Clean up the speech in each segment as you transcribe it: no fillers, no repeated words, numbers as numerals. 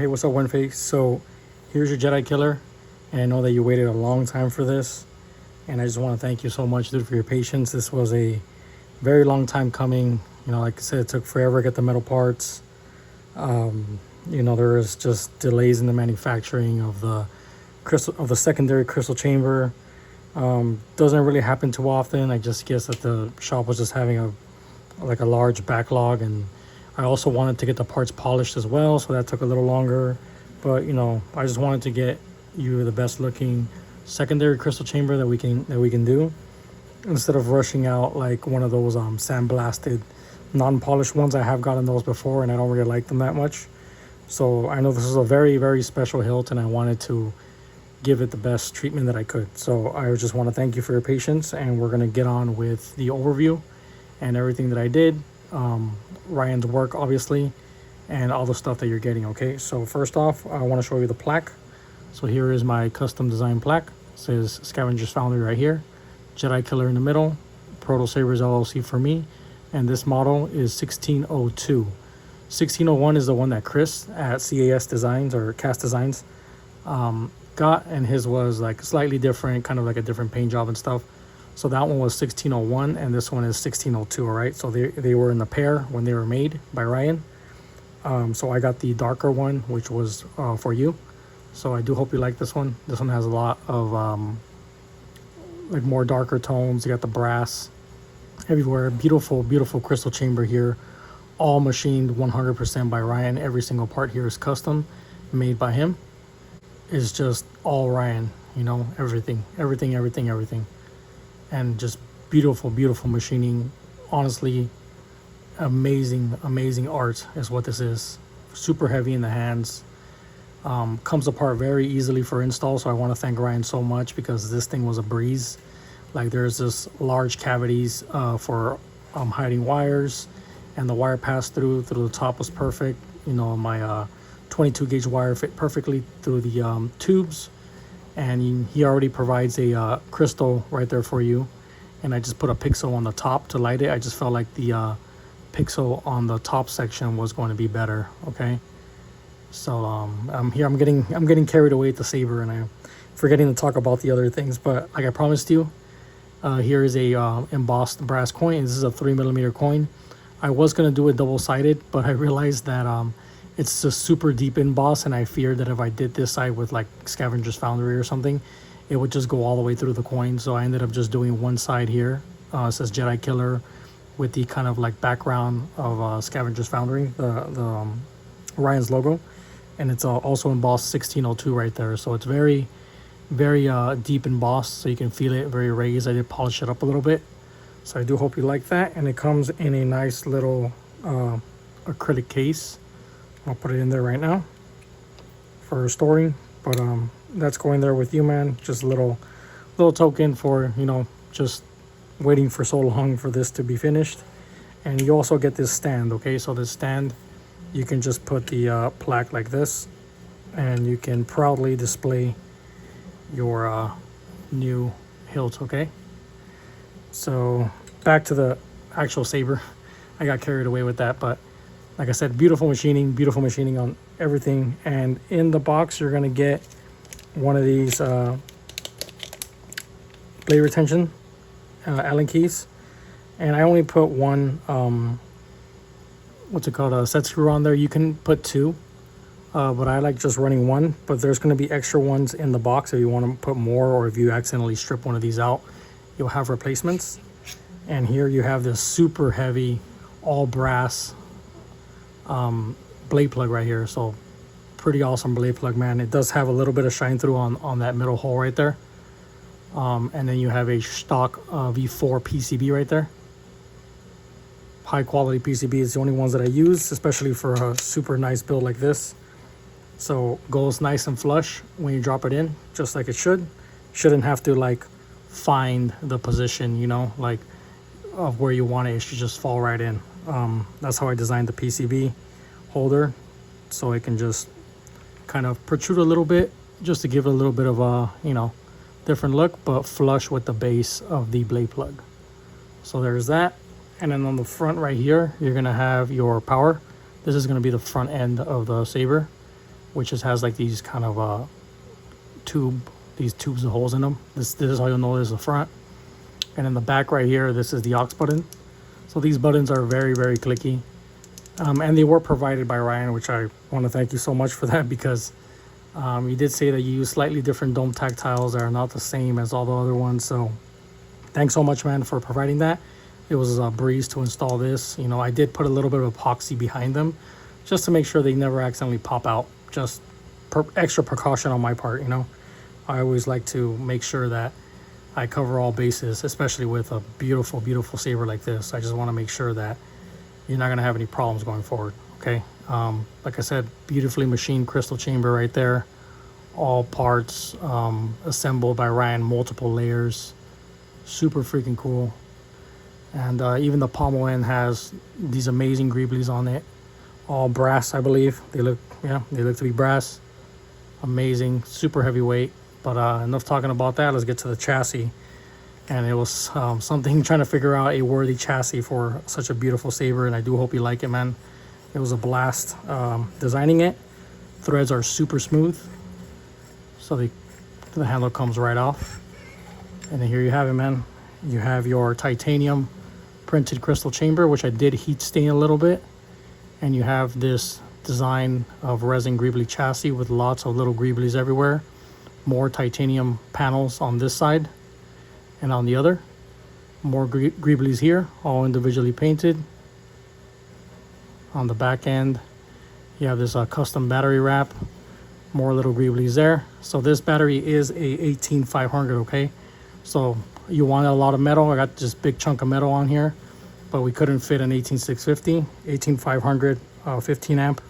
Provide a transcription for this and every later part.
Hey, what's up, Wenfei? So, here's your Jedi killer, and I know that you waited a long time for this, and I just want to thank you so much, dude, for your patience. This was a very long time coming. You know, like I said, it took forever to get the metal parts. There was just delays in the manufacturing of the secondary crystal chamber. Doesn't really happen too often. I just guess that the shop was just having a large backlog, and I also wanted to get the parts polished as well, so that took a little longer. But I just wanted to get you the best looking secondary crystal chamber that we can do, instead of rushing out like one of those sandblasted non-polished ones. I have gotten those before and I don't really like them that much. So I know this is a very, very special hilt, and I wanted to give it the best treatment that I could. So I just want to thank you for your patience, and we're going to get on with the overview and everything that I did. Ryan's work, obviously, and all the stuff that you're getting. Okay, so first off, I want to show you the plaque. So here is my custom design plaque. It says Scavengers Foundry right here, Jedi Killer in the middle, Proto Sabers LLC for me, and this model is 1602. 1601 is the one that Chris at CAS Designs or Cast Designs got, and his was like slightly different, kind of like a different paint job and stuff. So that one was 1601, and this one is 1602. All right, so they were in the pair when they were made by Ryan. So I got the darker one, which was for you. So I do hope you like this one. This one has a lot of like more darker tones. You got the brass everywhere. Beautiful, beautiful crystal chamber here, all machined 100% by Ryan. Every single part here is custom made by him. It's just all Ryan, everything, and just beautiful, beautiful machining. Honestly, amazing art is what this is. Super heavy in the hands. Comes apart very easily for install, so I want to thank Ryan so much, because this thing was a breeze. Like, there's this large cavities for hiding wires, and the wire pass through the top was perfect. My 22 gauge wire fit perfectly through the tubes, and he already provides a crystal right there for you. And I just put a pixel on the top to light it. I just felt like the pixel on the top section was going to be better. Okay, so I'm getting carried away at the saber, and I'm forgetting to talk about the other things. But like I promised you, here is a embossed brass coin. This is a 3mm coin. I was gonna do it double-sided, but I realized that it's a super deep emboss, and I feared that if I did this side with like Scavengers Foundry or something, it would just go all the way through the coin. So I ended up just doing one side here. It says Jedi Killer with the kind of like background of Scavengers Foundry, the Ryan's logo, and it's also embossed 1602 right there. So it's very, very deep embossed, so you can feel it, very raised. I did polish it up a little bit, so I do hope you like that. And it comes in a nice little acrylic case. I'll put it in there right now for storing, but that's going there with you, man. Just a little token for just waiting for so long for this to be finished. And you also get this stand. Okay, so this stand, you can just put the plaque like this, and you can proudly display your new hilt. Okay, so back to the actual saber. I got carried away with that, but like I said, beautiful machining on everything. And in the box, you're gonna get one of these blade retention Allen keys, and I only put one what's it called, a set screw on there. You can put two, but I like just running one. But there's going to be extra ones in the box if you want to put more, or if you accidentally strip one of these out, you'll have replacements. And here you have this super heavy all brass blade plug right here. So pretty awesome blade plug, man. It does have a little bit of shine through on that middle hole right there. And then you have a stock V4 PCB right there. High quality PCB is the only ones that I use, especially for a super nice build like this. So goes nice and flush when you drop it in, just like it should. Shouldn't have to like find the position, like of where you want it. It should just fall right in. That's how I designed the PCB holder, so it can just kind of protrude a little bit, just to give it a little bit of a different look, but flush with the base of the blade plug. So there's that. And then on the front right here, you're gonna have your power. This is gonna be the front end of the saber. which just has like these kind of these tubes with holes in them. This is how you'll know this is the front. And in the back right here, this is the aux button. So these buttons are very, very clicky. And they were provided by Ryan, which I want to thank you so much for that, because you did say that you use slightly different dome tactiles that are not the same as all the other ones. So thanks so much, man, for providing that. It was a breeze to install this. You know, I did put a little bit of epoxy behind them just to make sure they never accidentally pop out. Just extra precaution on my part, you know. I always like to make sure that I cover all bases, especially with a beautiful, beautiful saber like this. I just want to make sure that you're not going to have any problems going forward, okay? Like I said, beautifully machined crystal chamber right there. All parts assembled by Ryan, multiple layers. Super freaking cool. And even the pommel end has these amazing greeblies on it. All brass, I believe. They look to be brass. Amazing, super heavyweight. But enough talking about that. Let's get to the chassis. And it was something trying to figure out a worthy chassis for such a beautiful saber, and I do hope you like it, man. It was a blast designing it. Threads are super smooth, so the handle comes right off. And then here you have it, man. You have your titanium printed crystal chamber, which I did heat stain a little bit. And you have this design of resin greebly chassis with lots of little greeblies everywhere. More titanium panels on this side and on the other. More greeblies here, all individually painted. On the back end, you have this custom battery wrap. More little greeblies there. So this battery is a 18500, okay? So you wanted a lot of metal. I got this big chunk of metal on here, but we couldn't fit an 18650, 18500 15 amp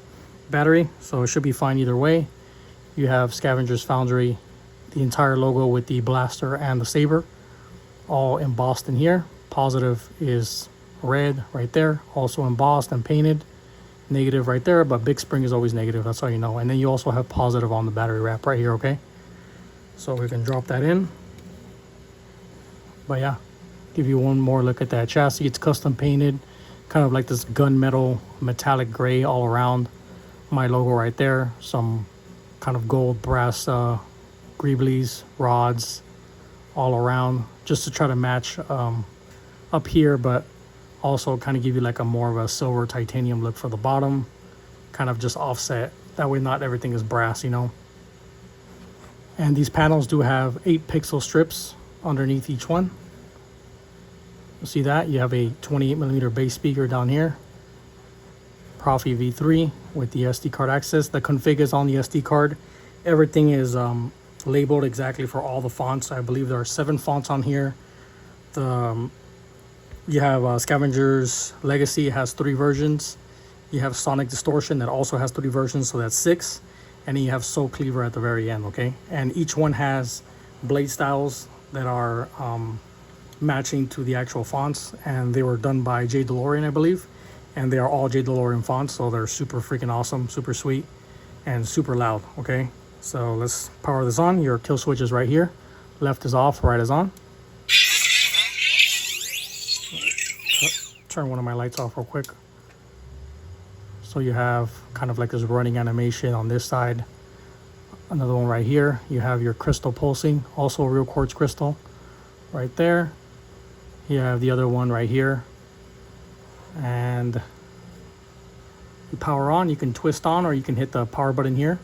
battery, so it should be fine either way. You have Scavengers Foundry, the entire logo with the blaster and the saber, all embossed in here. Positive is red right there, also embossed and painted. Negative right there, but big spring is always negative, that's how you know. And then you also have positive on the battery wrap right here, okay? So we can drop that in. But yeah, give you one more look at that chassis. It's custom painted, kind of like this gunmetal metallic gray all around. My logo right there, some kind of gold brass greeblies, rods all around, just to try to match up here, but also kind of give you like a more of a silver titanium look for the bottom, kind of just offset. That way not everything is brass, you know. And these panels do have 8 pixel strips underneath each one. You see that? You have a 28mm bass speaker down here. Profi V3 with the SD card access. The config is on the SD card. Everything is labeled exactly for all the fonts. I believe there are 7 fonts on here. You have Scavengers Legacy, has 3 versions. You have Sonic Distortion that also has 3 versions, so that's 6. And then you have Soul Cleaver at the very end, okay? And each one has blade styles that are matching to the actual fonts, and they were done by J. DeLorean, I believe. And they are all J. DeLorean fonts, so they're super freaking awesome, super sweet, and super loud, okay? So let's power this on. Your kill switch is right here. Left is off, right is on. Turn one of my lights off real quick. So you have kind of like this running animation on this side. Another one right here. You have your crystal pulsing, also real quartz crystal right there. You have the other one right here. And you power on, you can twist on, or you can hit the power button here.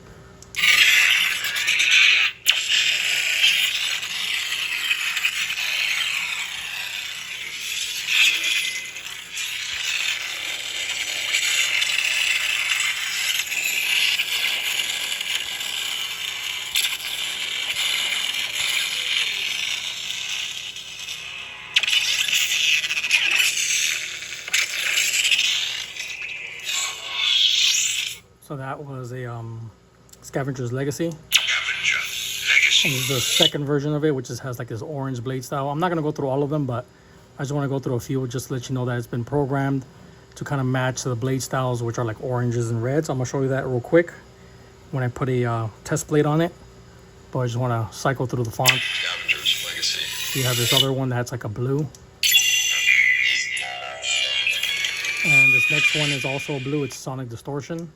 So that was a Scavenger's Legacy. And this is the second version of it, which has like this orange blade style. I'm not going to go through all of them, but I just want to go through a few just to let you know that it's been programmed to kind of match the blade styles, which are like oranges and reds. I'm going to show you that real quick when I put a test blade on it. But I just want to cycle through the fonts. Scavengers Legacy. You have this other one that's like a blue. And this next one is also blue. It's Sonic Distortion.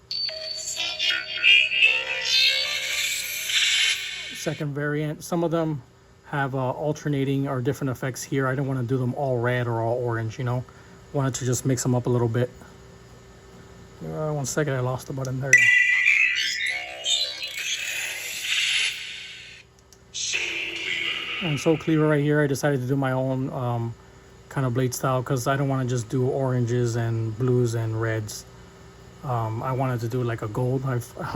second variant. Some of them have alternating or different effects here. I didn't want to do them all red or all orange, you know. Wanted to just mix them up a little bit. 1 second, I lost the button. There you go. And Soul Cleaver right here, I decided to do my own kind of blade style because I don't want to just do oranges and blues and reds. I wanted to do like a gold.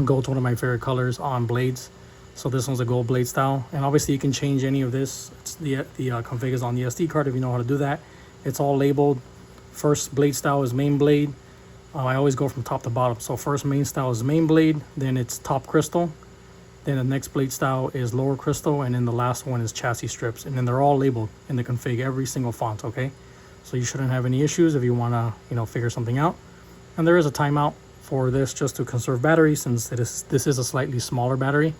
Gold's one of my favorite colors on blades. So this one's a gold blade style. And obviously you can change any of this. It's the config is on the SD card if you know how to do that. It's all labeled. First blade style is main blade. I always go from top to bottom. So first main style is main blade, then it's top crystal. Then the next blade style is lower crystal, and then the last one is chassis strips. And then they're all labeled in the config, every single font, okay? So you shouldn't have any issues if you want to, you know, figure something out. And there is a timeout for this just to conserve battery since this is a slightly smaller battery.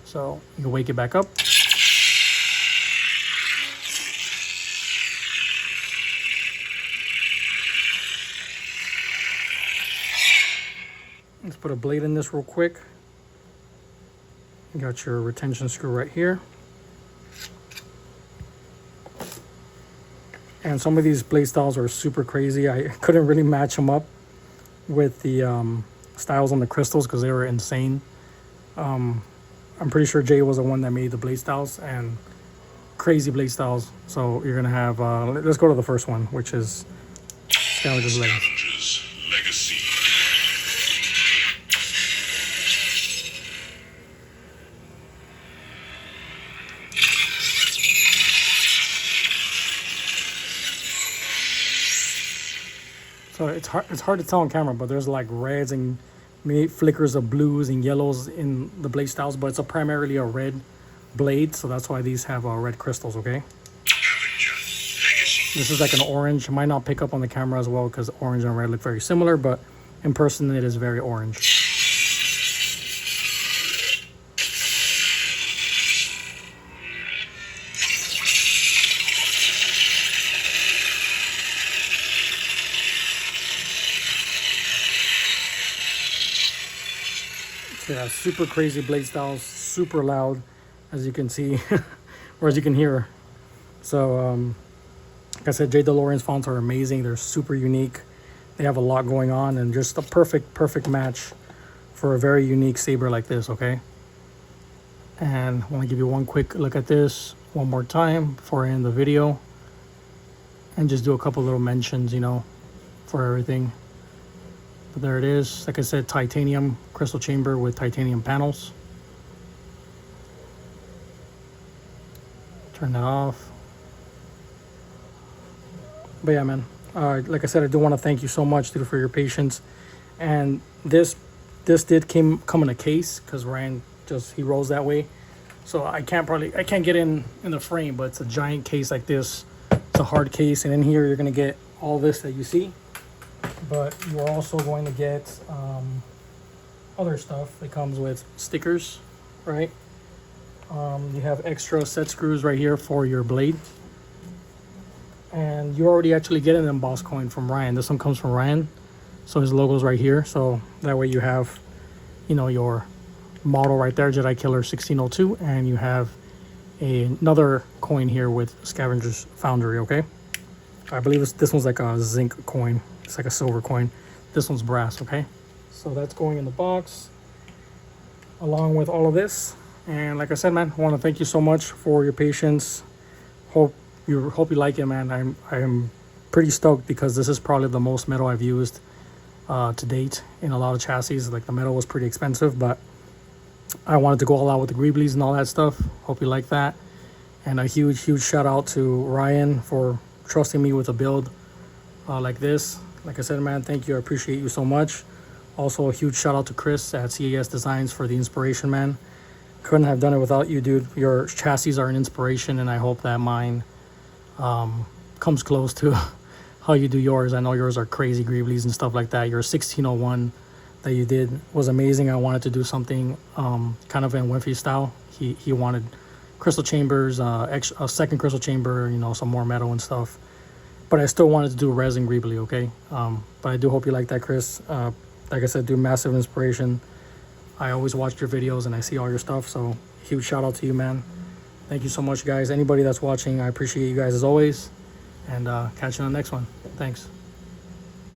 So you can wake it back up. Let's put a blade in this real quick. You got your retention screw right here. And some of these blade styles are super crazy. I couldn't really match them up with the styles on the crystals because they were insane. I'm pretty sure Jay was the one that made the blade styles and crazy blade styles. So you're gonna have, let's go to the first one, which is Scavengers Legacy. So it's hard to tell on camera, but there's like reds and maybe flickers of blues and yellows in the blade styles, but it's primarily a red blade, so that's why these have red crystals, okay? This is like an orange. Might not pick up on the camera as well because orange and red look very similar, but in person it is very orange. Yeah, super crazy blade styles, super loud, as you can see, or as you can hear. So, like I said, J. DeLorean's fonts are amazing. They're super unique. They have a lot going on and just a perfect match for a very unique saber like this, okay? And I want to give you one quick look at this one more time before I end the video. And just do a couple little mentions, you know, for everything. But there it is. Like I said, titanium crystal chamber with titanium panels. Turn that off. But yeah, man. Like I said, I do want to thank you so much, dude, for your patience. And this did come in a case because Ryan he rolls that way. So I can't get in the frame, but it's a giant case like this. It's a hard case, and in here you're gonna get all this that you see. But you're also going to get other stuff. It comes with stickers, right? You have extra set screws right here for your blade. And you already actually get an embossed coin from Ryan. This one comes from Ryan. So his logo's right here. So that way you have, you know, your model right there, Jedi Killer 1602. And you have another coin here with Scavengers Foundry, okay? I believe this one's like a zinc coin. It's like a silver coin. This one's brass, okay? So that's going in the box along with all of this. And like I said, man, I want to thank you so much for your patience. Hope you like it, man. I'm pretty stoked because this is probably the most metal I've used to date in a lot of chassis. Like the metal was pretty expensive, but I wanted to go all out with the greeblies and all that stuff. Hope you like that. And a huge shout out to Ryan for trusting me with a build like this. Like I said, man, thank you. I appreciate you so much. Also, a huge shout out to Chris at CAS Designs for the inspiration, man. Couldn't have done it without you, dude. Your chassis are an inspiration, and I hope that mine comes close to how you do yours. I know yours are crazy greeblies and stuff like that. Your 1601 that you did was amazing. I wanted to do something kind of in Wenfei style. He wanted crystal chambers, a second crystal chamber, you know, some more metal and stuff. But I still wanted to do resin greebly, okay? But I do hope you like that, Chris. Like I said, do massive inspiration. I always watch your videos and I see all your stuff, so huge shout out to you, man. Thank you so much, guys. Anybody that's watching, I appreciate you guys as always. And catch you on the next one. Thanks.